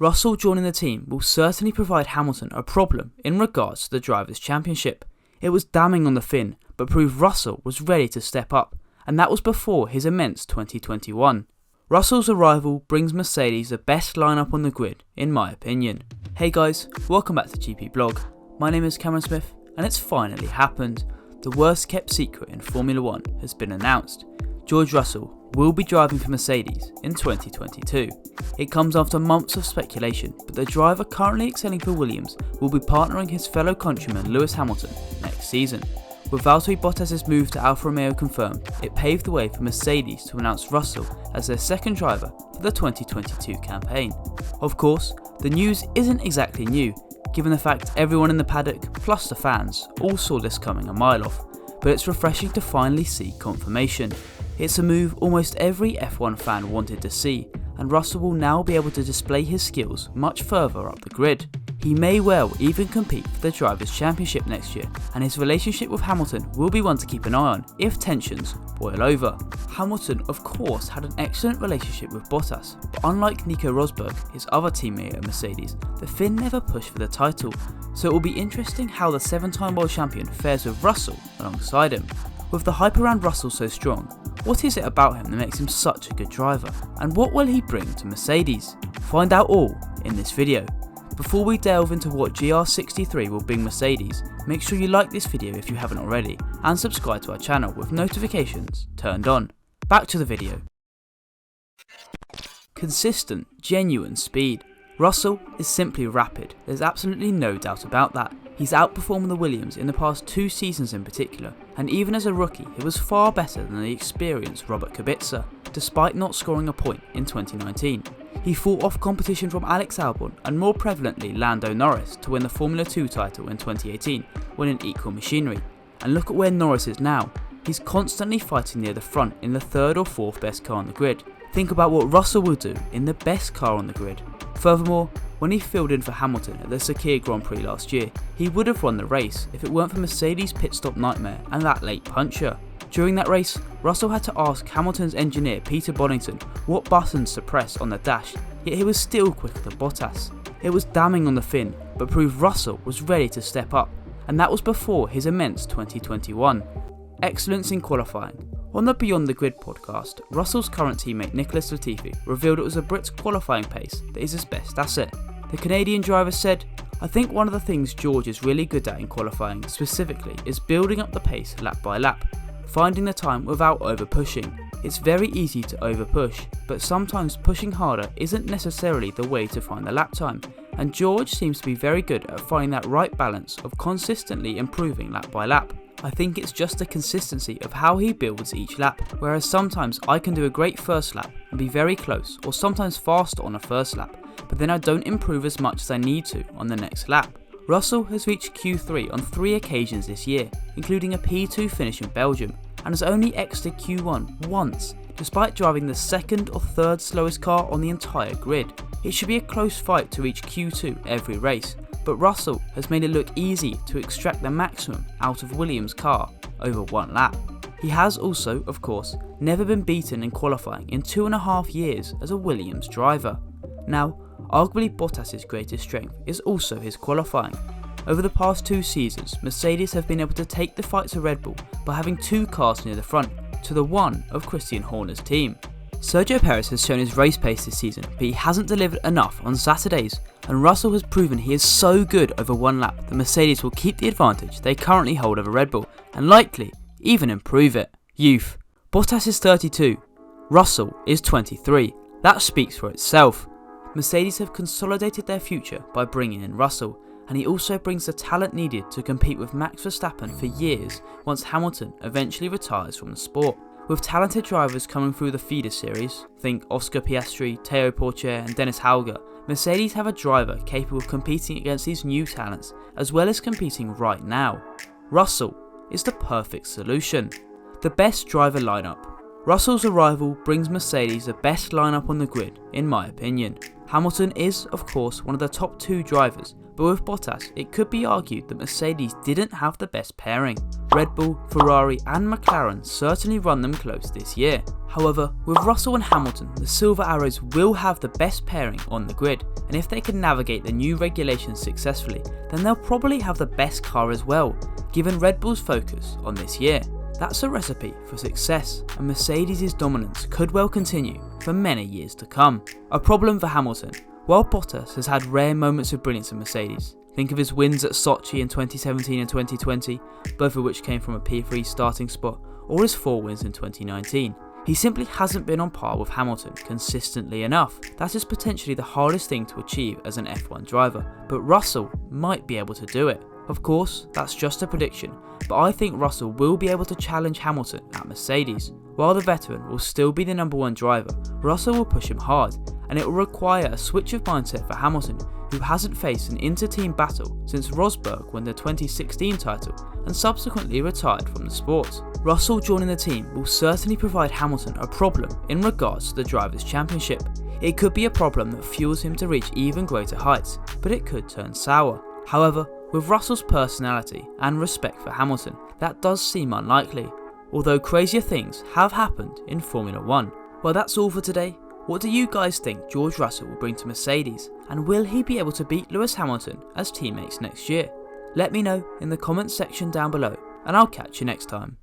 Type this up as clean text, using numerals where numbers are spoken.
Russell joining the team will certainly provide Hamilton a problem in regards to the Drivers' Championship. It was damning on the Finn, but proved Russell was ready to step up, and that was before his immense 2021. Russell's arrival brings Mercedes the best lineup on the grid, in my opinion. Hey guys, welcome back to GP Blog. My name is Cameron Smith, and it's finally happened. The worst kept secret in Formula 1 has been announced. George Russell will be driving for Mercedes in 2022. It comes after months of speculation, but the driver currently excelling for Williams will be partnering his fellow countryman Lewis Hamilton next season. With Valtteri Bottas' move to Alfa Romeo confirmed, it paved the way for Mercedes to announce Russell as their second driver for the 2022 campaign. Of course, the news isn't exactly new, given the fact everyone in the paddock, plus the fans, all saw this coming a mile off, but it's refreshing to finally see confirmation. It's a move almost every F1 fan wanted to see, and Russell will now be able to display his skills much further up the grid. He may well even compete for the Drivers' Championship next year, and his relationship with Hamilton will be one to keep an eye on if tensions boil over. Hamilton of course had an excellent relationship with Bottas, but unlike Nico Rosberg, his other teammate at Mercedes, the Finn never pushed for the title, so it will be interesting how the 7-time world champion fares with Russell alongside him. With the hype around Russell so strong, what is it about him that makes him such a good driver, and what will he bring to Mercedes? Find out all in this video. Before we delve into what GR63 will bring Mercedes, make sure you like this video if you haven't already, and subscribe to our channel with notifications turned on. Back to the video. Consistent, genuine speed. Russell is simply rapid, there's absolutely no doubt about that. He's outperformed the Williams in the past 2 seasons in particular, and even as a rookie he was far better than the experienced Robert Kubica, despite not scoring a point in 2019. He fought off competition from Alex Albon and more prevalently Lando Norris to win the Formula 2 title in 2018 when in equal machinery, and look at where Norris is now. He's constantly fighting near the front in the 3rd or 4th best car on the grid. Think about what Russell will do in the best car on the grid. Furthermore, when he filled in for Hamilton at the Sakir Grand Prix last year, he would have won the race if it weren't for Mercedes' pit stop nightmare and that late puncher. During that race, Russell had to ask Hamilton's engineer Peter Bonington what buttons to press on the dash, yet he was still quicker than Bottas. It was damning on the Finn, but proved Russell was ready to step up, and that was before his immense 2021. Excellence in qualifying. On the Beyond the Grid podcast, Russell's current teammate Nicholas Latifi revealed it was a Brit's qualifying pace that is his best asset. The Canadian driver said, "I think one of the things George is really good at in qualifying specifically is building up the pace lap by lap, finding the time without over pushing. It's very easy to over push, but sometimes pushing harder isn't necessarily the way to find the lap time, and George seems to be very good at finding that right balance of consistently improving lap by lap. I think it's just the consistency of how he builds each lap, whereas sometimes I can do a great first lap and be very close or sometimes faster on a first lap, but then I don't improve as much as I need to on the next lap." Russell has reached Q3 on 3 occasions this year, including a P2 finish in Belgium, and has only exited Q1 once, despite driving the 2nd or 3rd slowest car on the entire grid. It should be a close fight to reach Q2 every race, but Russell has made it look easy to extract the maximum out of Williams' car over 1 lap. He has also, of course, never been beaten in qualifying in 2.5 years as a Williams driver. Now, arguably Bottas' greatest strength is also his qualifying. Over the past 2 seasons, Mercedes have been able to take the fight to Red Bull by having 2 cars near the front, to the one of Christian Horner's team. Sergio Perez has shown his race pace this season, but he hasn't delivered enough on Saturdays, and Russell has proven he is so good over 1 lap that Mercedes will keep the advantage they currently hold over Red Bull, and likely even improve it. Youth. Bottas is 32, Russell is 23, that speaks for itself. Mercedes have consolidated their future by bringing in Russell, and he also brings the talent needed to compete with Max Verstappen for years once Hamilton eventually retires from the sport. With talented drivers coming through the feeder series, think Oscar Piastri, Teo Pourchaire and Dennis Hauger, Mercedes have a driver capable of competing against these new talents as well as competing right now. Russell is the perfect solution. The best driver lineup. Russell's arrival brings Mercedes the best lineup on the grid in my opinion. Hamilton is of course one of the top 2 drivers, but with Bottas it could be argued that Mercedes didn't have the best pairing. Red Bull, Ferrari and McLaren certainly run them close this year. However, with Russell and Hamilton, the Silver Arrows will have the best pairing on the grid, and if they can navigate the new regulations successfully, then they'll probably have the best car as well, given Red Bull's focus on this year. That's a recipe for success, and Mercedes' dominance could well continue for many years to come. A problem for Hamilton. While Bottas has had rare moments of brilliance in Mercedes, think of his wins at Sochi in 2017 and 2020, both of which came from a P3 starting spot, or his 4 wins in 2019. He simply hasn't been on par with Hamilton consistently enough. That is potentially the hardest thing to achieve as an F1 driver, but Russell might be able to do it. Of course, that's just a prediction, but I think Russell will be able to challenge Hamilton at Mercedes. While the veteran will still be the number 1 driver, Russell will push him hard, and it will require a switch of mindset for Hamilton, who hasn't faced an inter-team battle since Rosberg won the 2016 title and subsequently retired from the sport. Russell joining the team will certainly provide Hamilton a problem in regards to the Drivers' Championship. It could be a problem that fuels him to reach even greater heights, but it could turn sour. However, with Russell's personality and respect for Hamilton, that does seem unlikely, although crazier things have happened in Formula 1. Well, that's all for today. What do you guys think George Russell will bring to Mercedes, and will he be able to beat Lewis Hamilton as teammates next year? Let me know in the comments section down below, and I'll catch you next time.